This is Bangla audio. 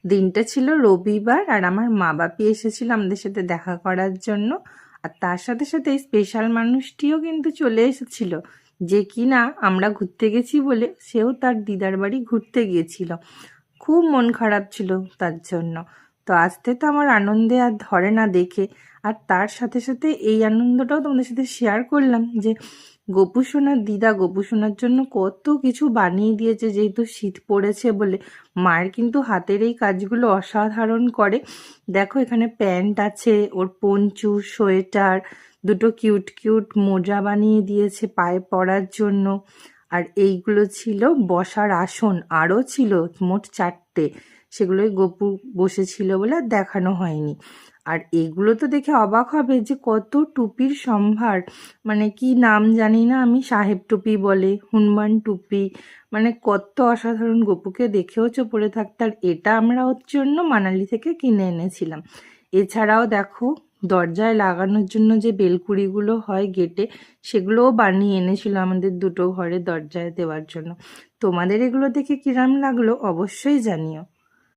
দিনটা ছিল রবিবার, আর আমার মা বাপি এসেছিল আমাদের সাথে দেখা করার জন্য। আর তার সাথে সাথে এই স্পেশাল মানুষটিও কিন্তু চলে এসেছিল, যে কিনা আমরা ঘুরতে গেছি বলে সেও তার দিদার বাড়ি ঘুরতে গিয়েছিল। খুব মন খারাপ ছিল তার জন্য। তো আসতে তো আমার আনন্দে আর ধরে না দেখে, আর তার সাথে সাথে এই আনন্দটাও তোমাদের সাথে শেয়ার করলাম যে গোপু সোনার দিদা গোপু সোনার জন্য কত কিছু বানিয়ে দিয়েছে, যেহেতু শীত পড়েছে বলে। মায়ের কিন্তু হাতের এই কাজগুলো অসাধারণ করে। দেখো এখানে প্যান্ট আছে, ওর পঞ্চু, সোয়েটার, দুটো কিউট কিউট মোজা বানিয়ে দিয়েছে পায়ে পরার জন্য। আর এইগুলো ছিল বসার আসন, আরও ছিল মোট 4টে। সেগুলোই গপু বসেছিল বলে আর দেখানো হয়নি। আর এগুলো তো দেখে অবাক হবে যে কত টুপির সম্ভার, মানে কি নাম জানি না আমি, সাহেব টুপি বলে, হনুমান টুপি, মানে কত অসাধারণ। গপুকে দেখেওছো পরে থাকতে। আর এটা আমরা ওর জন্য মানালি থেকে কিনে এনেছিলাম। এছাড়াও দেখো দরজায় লাগানোর জন্য যে বেলকুড়িগুলো হয় গেটে, সেগুলোও বানিয়ে এনেছিল আমাদের দুটো ঘরে দরজায় দেওয়ার জন্য। তোমাদের এগুলো দেখে কিরাম লাগলো অবশ্যই জানিও।